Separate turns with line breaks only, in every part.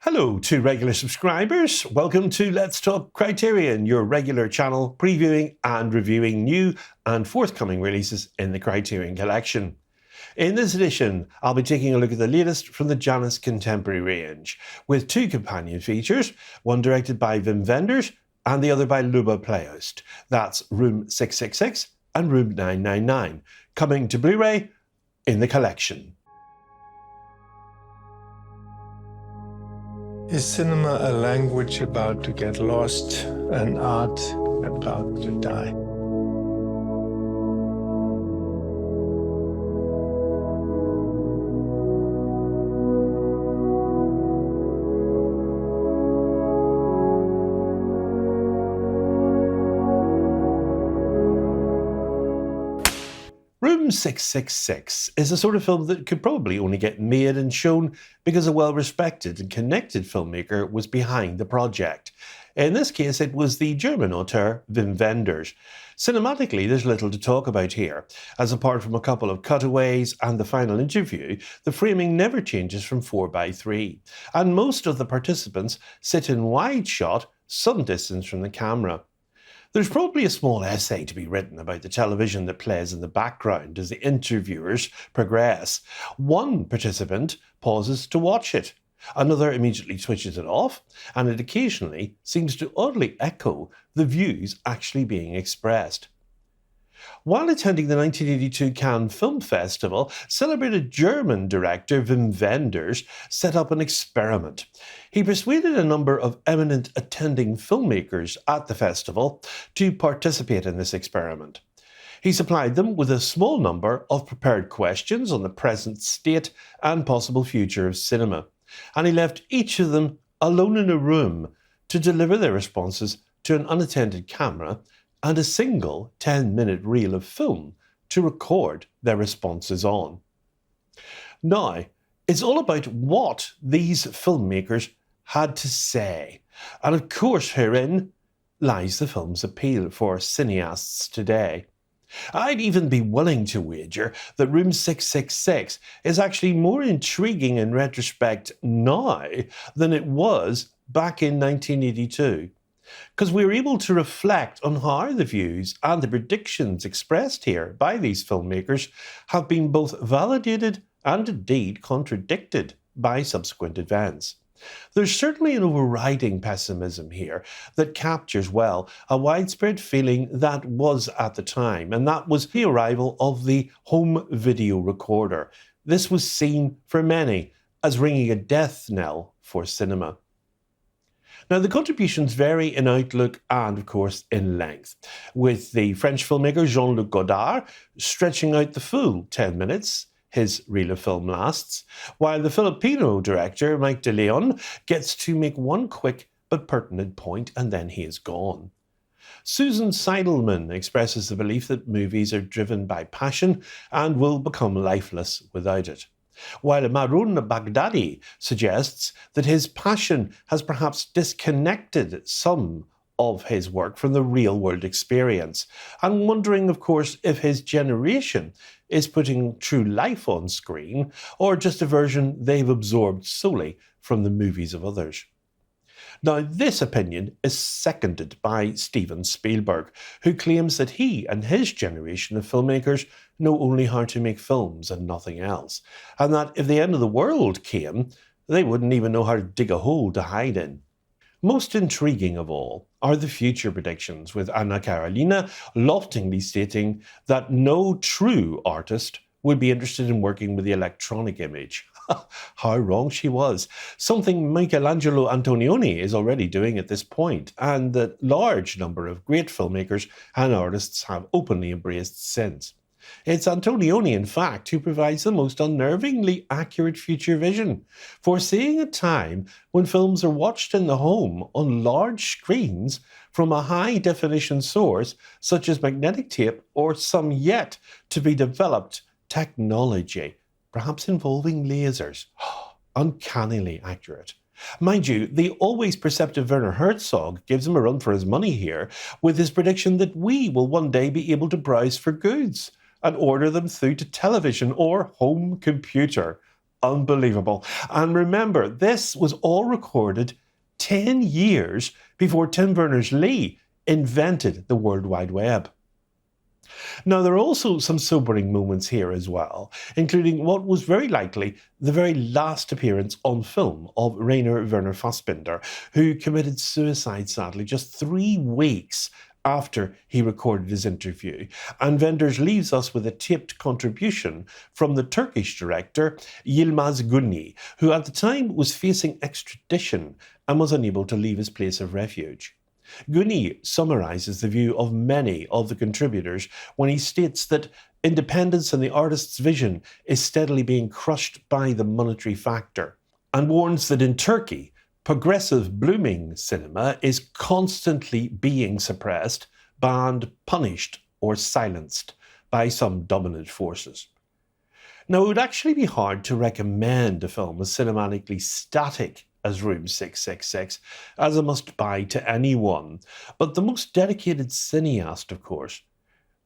Hello to regular subscribers. Welcome to Let's Talk Criterion, your regular channel previewing and reviewing new and forthcoming releases in the Criterion collection. In this edition, I'll be taking a look at the latest from the Janus contemporary range, with two companion features, one directed by Wim Wenders and the other by Luba Playoust. That's Room 666 and Room 999, coming to Blu-ray in the collection.
Is cinema a language about to get lost, an art about to die?
Room 666 is a sort of film that could probably only get made and shown because a well-respected and connected filmmaker was behind the project. In this case, it was the German auteur Wim Wenders. Cinematically, there's little to talk about here, as apart from a couple of cutaways and the final interview, the framing never changes from 4:3, and most of the participants sit in wide shot, some distance from the camera. There's probably a small essay to be written about the television that plays in the background as the interviewers progress. One participant pauses to watch it. Another immediately switches it off, and it occasionally seems to oddly echo the views actually being expressed. While attending the 1982 Cannes Film Festival, celebrated German director Wim Wenders set up an experiment. He persuaded a number of eminent attending filmmakers at the festival to participate in this experiment. He supplied them with a small number of prepared questions on the present state and possible future of cinema, and he left each of them alone in a room to deliver their responses to an unattended camera and a single 10-minute reel of film to record their responses on. Now, it's all about what these filmmakers had to say, and of course herein lies the film's appeal for cineasts today. I'd even be willing to wager that Room 666 is actually more intriguing in retrospect now than it was back in 1982. Because we were able to reflect on how the views and the predictions expressed here by these filmmakers have been both validated and indeed contradicted by subsequent events. There's certainly an overriding pessimism here that captures well a widespread feeling that was at the time, and that was the arrival of the home video recorder. This was seen for many as ringing a death knell for cinema. Now, the contributions vary in outlook and, of course, in length, with the French filmmaker Jean-Luc Godard stretching out the full 10 minutes, his reel of film lasts, while the Filipino director Mike De Leon gets to make one quick but pertinent point and then he is gone. Susan Seidelman expresses the belief that movies are driven by passion and will become lifeless without it, while Maroun Baghdadi suggests that his passion has perhaps disconnected some of his work from the real-world experience, and wondering, of course, if his generation is putting true life on screen or just a version they've absorbed solely from the movies of others. Now, this opinion is seconded by Steven Spielberg, who claims that he and his generation of filmmakers know only how to make films and nothing else, and that if the end of the world came, they wouldn't even know how to dig a hole to hide in. Most intriguing of all are the future predictions, with Anna Karolina loftingly stating that no true artist would be interested in working with the electronic image. How wrong she was. Something Michelangelo Antonioni is already doing at this point, and that large number of great filmmakers and artists have openly embraced since. It's Antonioni, in fact, who provides the most unnervingly accurate future vision, foreseeing a time when films are watched in the home on large screens from a high-definition source such as magnetic tape or some yet-to-be-developed technology, perhaps involving lasers. Uncannily accurate. Mind you, the always perceptive Werner Herzog gives him a run for his money here with his prediction that we will one day be able to browse for goods and order them through to television or home computer. Unbelievable. And remember, this was all recorded 10 years before Tim Berners-Lee invented the World Wide Web. Now, there are also some sobering moments here as well, including what was very likely the very last appearance on film of Rainer Werner Fassbinder, who committed suicide, sadly, just 3 weeks after he recorded his interview. And Wenders leaves us with a taped contribution from the Turkish director Yilmaz Güney, who at the time was facing extradition and was unable to leave his place of refuge. Güney summarizes the view of many of the contributors when he states that independence and the artist's vision is steadily being crushed by the monetary factor, and warns that in Turkey, progressive blooming cinema is constantly being suppressed, banned, punished, or silenced by some dominant forces. Now, it would actually be hard to recommend a film as cinematically static as Room 666 as a must-buy to anyone, but the most dedicated cineast, of course,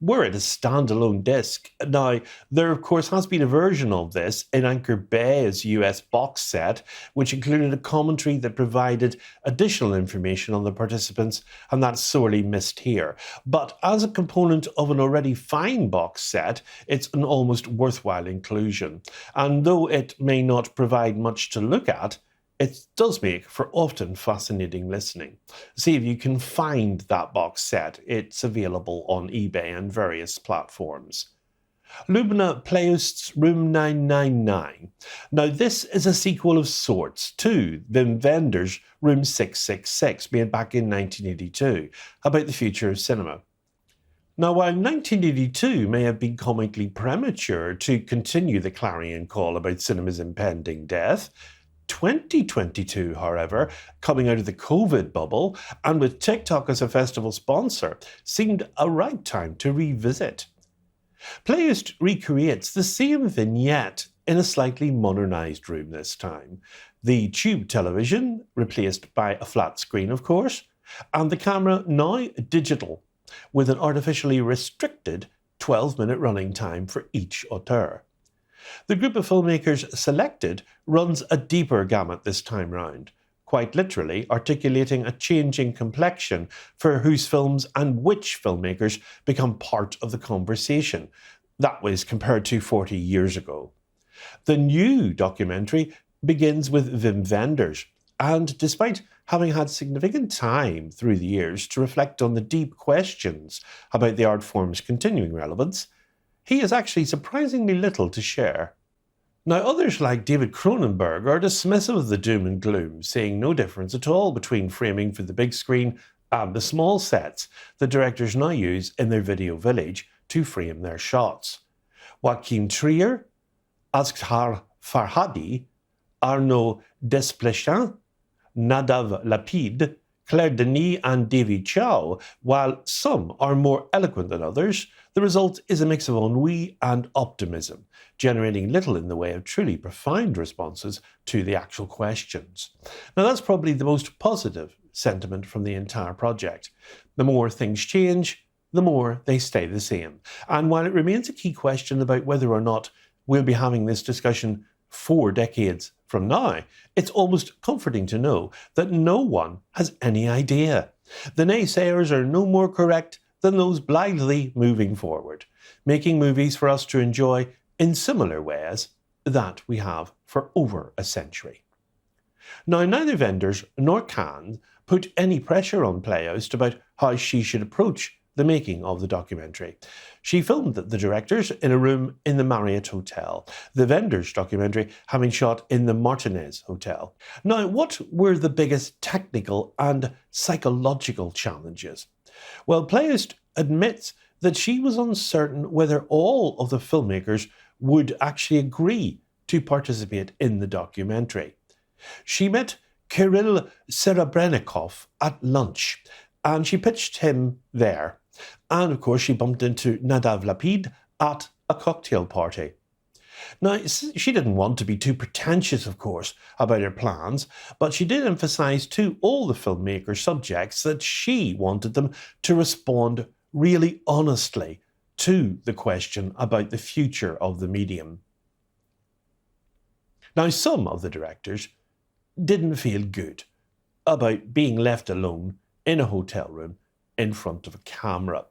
were it a standalone disc. Now, there of course has been a version of this in Anchor Bay's US box set, which included a commentary that provided additional information on the participants, and that's sorely missed here. But as a component of an already fine box set, it's an almost worthwhile inclusion. And though it may not provide much to look at, it does make for often fascinating listening. See if you can find that box set. It's available on eBay and various platforms. Lubna Playoust's Room 999. Now, this is a sequel of sorts to Wim Wenders' Room 666, made back in 1982, about the future of cinema. Now, while 1982 may have been comically premature to continue the clarion call about cinema's impending death, 2022, however, coming out of the COVID bubble and with TikTok as a festival sponsor, seemed a right time to revisit. Playoust recreates the same vignette in a slightly modernised room this time. The tube television, replaced by a flat screen, of course, and the camera now digital, with an artificially restricted 12-minute running time for each auteur. The group of filmmakers selected runs a deeper gamut this time round, quite literally articulating a changing complexion for whose films and which filmmakers become part of the conversation. That was compared to 40 years ago. The new documentary begins with Wim Wenders, and despite having had significant time through the years to reflect on the deep questions about the art form's continuing relevance, he has actually surprisingly little to share. Now, others like David Cronenberg are dismissive of the doom and gloom, seeing no difference at all between framing for the big screen and the small sets that directors now use in their video village to frame their shots. Joachim Trier, Asghar Farhadi, Arnaud Desplechin, Nadav Lapid, Claire Denis and David Chow, while some are more eloquent than others, the result is a mix of ennui and optimism, generating little in the way of truly profound responses to the actual questions. Now, that's probably the most positive sentiment from the entire project. The more things change, the more they stay the same. And while it remains a key question about whether or not we'll be having this discussion 4 decades from now, it's almost comforting to know that no one has any idea. The naysayers are no more correct than those blithely moving forward, making movies for us to enjoy in similar ways that we have for over a century. Now, neither Wenders nor Cannes put any pressure on Playoust about how she should approach the making of the documentary. She filmed the directors in a room in the Marriott Hotel, the Wenders documentary having shot in the Martinez Hotel. Now, what were the biggest technical and psychological challenges? Well, Playoust admits that she was uncertain whether all of the filmmakers would actually agree to participate in the documentary. She met Kirill Serebrennikov at lunch, and she pitched him there. And of course, she bumped into Nadav Lapid at a cocktail party. Now, she didn't want to be too pretentious, of course, about her plans, but she did emphasise to all the filmmaker subjects that she wanted them to respond really honestly to the question about the future of the medium. Now, some of the directors didn't feel good about being left alone in a hotel room in front of a camera,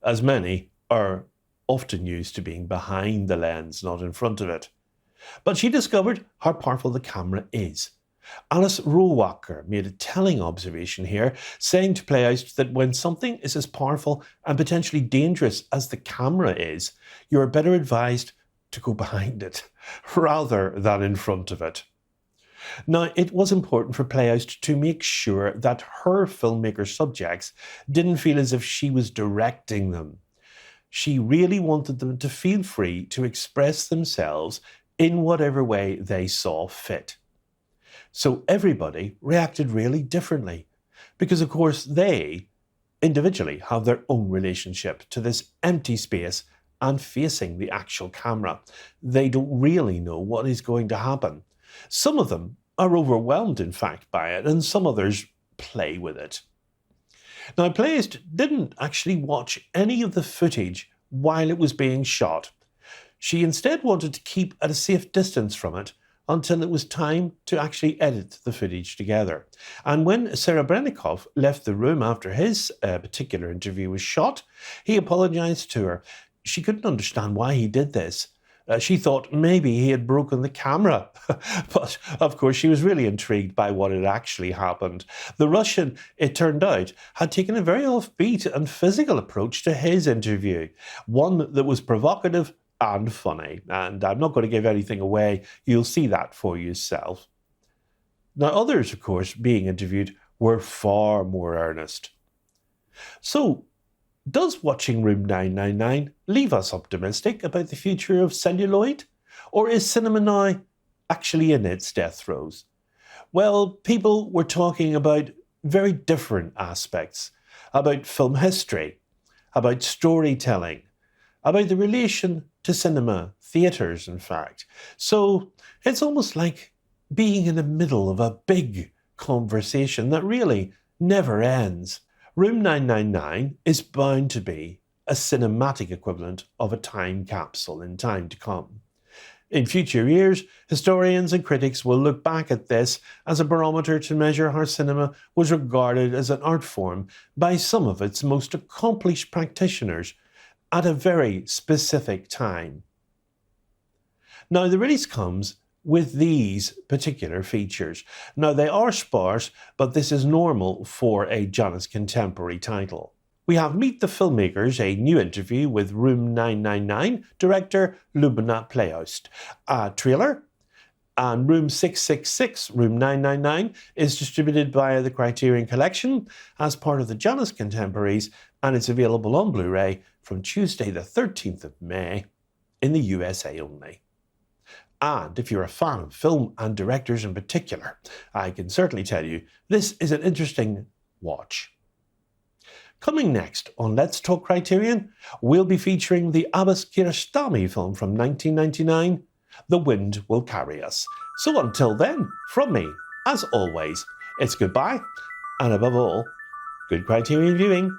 as many are often used to being behind the lens, not in front of it. But she discovered how powerful the camera is. Alice Rohrwacher made a telling observation here, saying to Playhouse that when something is as powerful and potentially dangerous as the camera is, you are better advised to go behind it rather than in front of it. Now, it was important for Playhouse to make sure that her filmmaker subjects didn't feel as if she was directing them. She really wanted them to feel free to express themselves in whatever way they saw fit. So everybody reacted really differently because, of course, they individually have their own relationship to this empty space and facing the actual camera. They don't really know what is going to happen. Some of them are overwhelmed, in fact, by it, and some others play with it. Now, Playhouse didn't actually watch any of the footage while it was being shot. She instead wanted to keep at a safe distance from it until it was time to actually edit the footage together. And when Serebrennikov left the room after his particular interview was shot, he apologised to her. She couldn't understand why he did this. She thought maybe he had broken the camera. But, of course, she was really intrigued by what had actually happened. The Russian, it turned out, had taken a very offbeat and physical approach to his interview, one that was provocative and funny. And I'm not going to give anything away. You'll see that for yourself. Now, others, of course, being interviewed were far more earnest. So, does watching Room 999 leave us optimistic about the future of celluloid? Or is cinema now actually in its death throes? Well, people were talking about very different aspects, about film history, about storytelling, about the relation to cinema, theatres, in fact. So it's almost like being in the middle of a big conversation that really never ends. Room 999 is bound to be a cinematic equivalent of a time capsule in time to come. In future years, historians and critics will look back at this as a barometer to measure how cinema was regarded as an art form by some of its most accomplished practitioners at a very specific time. Now, the release comes with these particular features. Now, they are sparse, but this is normal for a Janus contemporary title. We have Meet the Filmmakers, a new interview with Room 999 director Lyubomir Playhouse, a trailer, and Room 666, Room 999, is distributed via the Criterion Collection as part of the Janus Contemporaries, and it's available on Blu-ray from Tuesday the 13th of May in the USA only. And if you're a fan of film and directors in particular, I can certainly tell you this is an interesting watch. Coming next on Let's Talk Criterion, we'll be featuring the Abbas Kiarostami film from 1999, The Wind Will Carry Us. So until then, from me, as always, it's goodbye, and above all, good Criterion viewing.